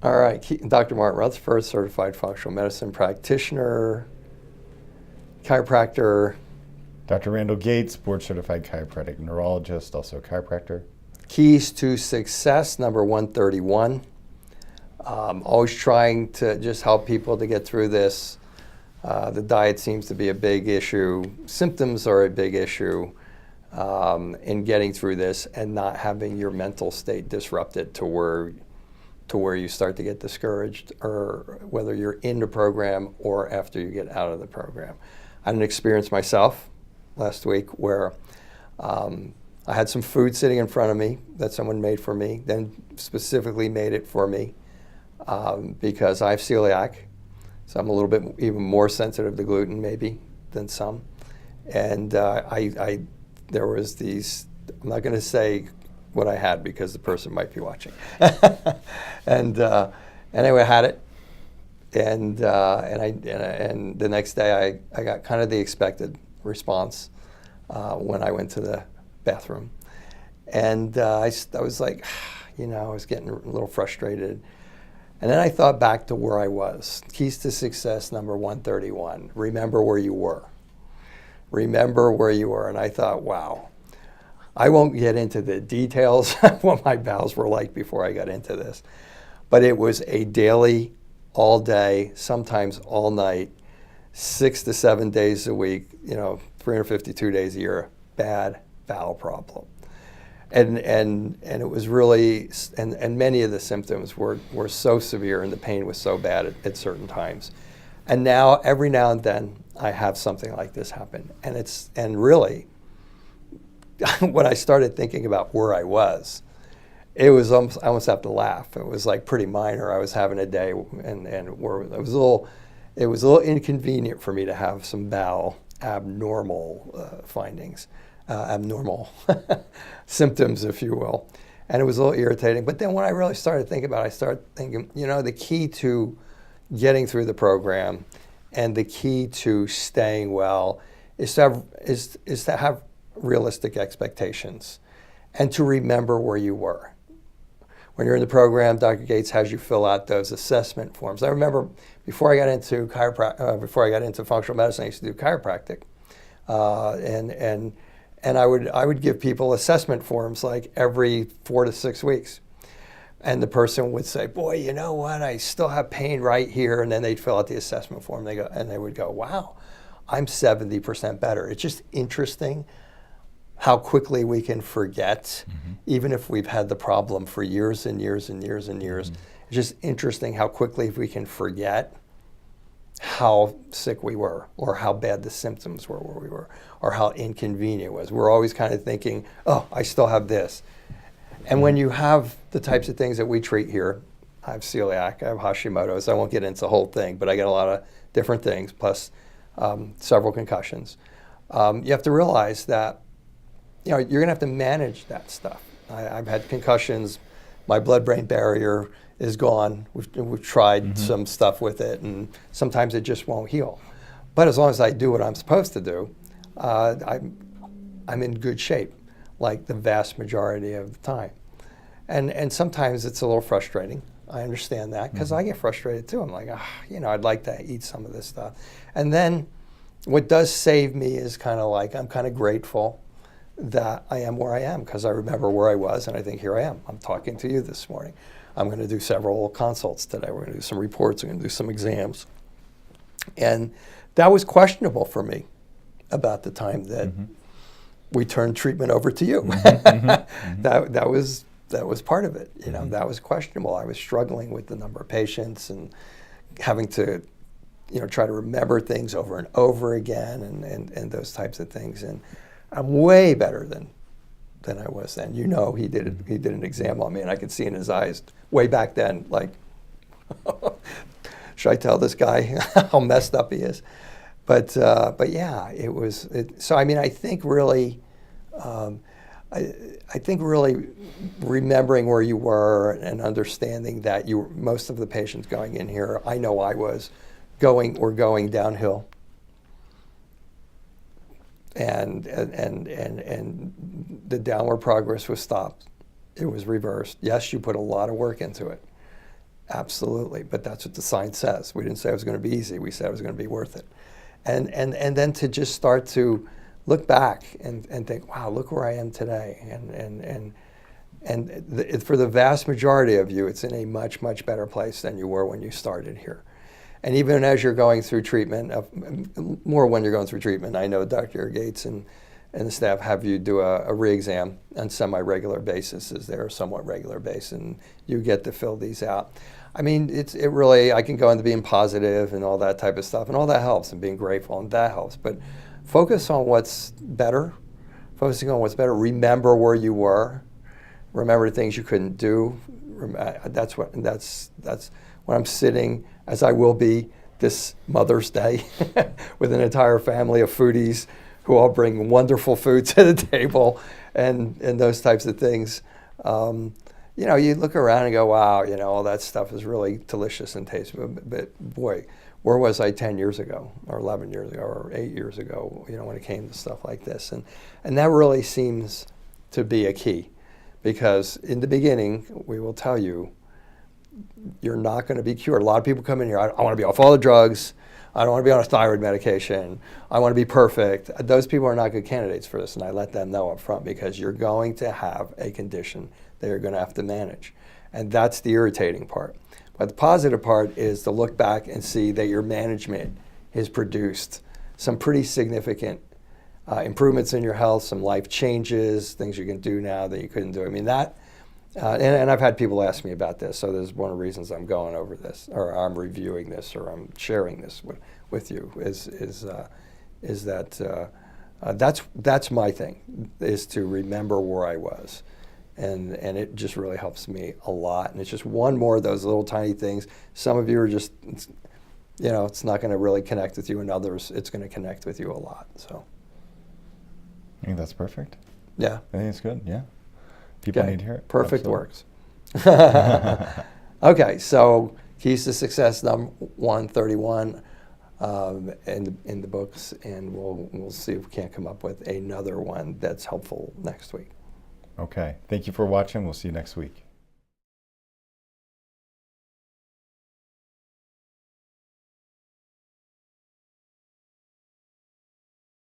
All right, Dr. Martin Rutherford, certified functional medicine practitioner, chiropractor. Dr. Randall Gates, board-certified chiropractic neurologist, also a chiropractor. Keys to success, number 131. Always trying to just help people to get through this. The diet seems to be a big issue. Symptoms are a big issue in getting through this and not having your mental state disrupted to where you start to get discouraged, or whether you're in the program or after you get out of the program. I had an experience myself last week where I had some food sitting in front of me that someone made for me, then specifically made it for me because I have celiac, so I'm a little bit even more sensitive to gluten maybe than some. And there was these, I'm not going to say what I had because the person might be watching. And anyway, I had it, and the next day I got kind of the expected response when I went to the bathroom, and I was like, I was getting a little frustrated, and then I thought back to where I was. Keys to success, number 131. Remember where you were. Remember where you were, and I thought, wow. I won't get into the details of what my bowels were like before I got into this, but it was a daily, all day, sometimes all night, 6 to 7 days a week, 352 days a year, bad bowel problem. And it was really, and many of the symptoms were so severe and the pain was so bad at certain times. And now, every now and then, I have something like this happen. And really, when I started thinking about where I was, it was almost, I almost have to laugh. It was like pretty minor. I was having a day, and where it was a little inconvenient for me to have some bowel abnormal findings, abnormal symptoms, if you will, and it was a little irritating. But then when I really started thinking about it, I started thinking, the key to getting through the program and the key to staying well is to have realistic expectations and to remember where you were. When you're in the program, Dr. Gates has you fill out those assessment forms. I remember before I got into functional medicine, I used to do chiropractic, and I would give people assessment forms like every 4 to 6 weeks, and the person would say, "Boy, you know what? I still have pain right here," and then they'd fill out the assessment form. They would go, "Wow, I'm 70% better." It's just interesting how quickly we can forget, even if we've had the problem for years and years and years and years. It's just interesting how quickly we can forget how sick we were, or how bad the symptoms were where we were, or how inconvenient it was. We're always kind of thinking, oh, I still have this. And when you have the types of things that we treat here, I have celiac, I have Hashimoto's, I won't get into the whole thing, but I get a lot of different things, plus several concussions. You have to realize that you're going to have to manage that stuff. I've had concussions. My blood-brain barrier is gone. We've tried some stuff with it, and sometimes it just won't heal. But as long as I do what I'm supposed to do, I'm in good shape, like the vast majority of the time. And sometimes it's a little frustrating. I understand that, because I get frustrated too. I'm like, I'd like to eat some of this stuff. And then what does save me is kind of like, I'm kind of grateful that I am where I am, because I remember where I was, and I think here I am. I'm talking to you this morning. I'm going to do several consults today. We're going to do some reports. We're going to do some exams. And that was questionable for me about the time that we turned treatment over to you. That was part of it. That was questionable. I was struggling with the number of patients and having to try to remember things over and over again, and those types of things. And I'm way better than I was then. He did an exam on me, and I could see in his eyes way back then, like, should I tell this guy how messed up he is? But yeah, it was. So I mean, I think really, I think really remembering where you were and understanding that most of the patients going in here, I know I was were going downhill. And the downward progress was stopped. It was reversed. Yes, you put a lot of work into it. Absolutely, but that's what the science says. We didn't say it was going to be easy. We said it was going to be worth it. And then to just start to look back and think, wow, look where I am today. For the vast majority of you, it's in a much, much better place than you were when you started here. And even as you're going through treatment, more when you're going through treatment, I know Dr. Gates and the staff have you do a re-exam on semi-regular basis, as they're somewhat regular basis, and you get to fill these out. I mean, it really, I can go into being positive and all that type of stuff, and all that helps, and being grateful, and that helps. But focus on what's better, focusing on what's better. Remember where you were. Remember the things you couldn't do. That's what I'm sitting, as I will be this Mother's Day, with an entire family of foodies who all bring wonderful food to the table, and those types of things. You know, you look around and go, wow, you know, all that stuff is really delicious and tasty. But boy, where was I 10 years ago, or 11 years ago, or 8 years ago, you know, when it came to stuff like this? And that really seems to be a key, because in the beginning, we will tell you, you're not going to be cured. A lot of people come in here, I want to be off all the drugs. I don't want to be on a thyroid medication. I want to be perfect. Those people are not good candidates for this, and I let them know up front, because you're going to have a condition that you're going to have to manage. And that's the irritating part. But the positive part is to look back and see that your management has produced some pretty significant improvements in your health, some life changes, things you can do now that you couldn't do. I mean, that, and I've had people ask me about this, so there's one of the reasons I'm going over this, or I'm reviewing this, or I'm sharing this with you, is that that's my thing, is to remember where I was. And it just really helps me a lot. And it's just one more of those little tiny things. Some of you are just, you know, it's not going to really connect with you, and others, it's going to connect with you a lot. So I think that's perfect. Yeah. I think it's good, yeah. People need to hear it. Perfect Absolutely. works. Okay, so Keys to Success, number 131 in the books, and we'll see if we can't come up with another one that's helpful next week. Okay. Thank you for watching. We'll see you next week.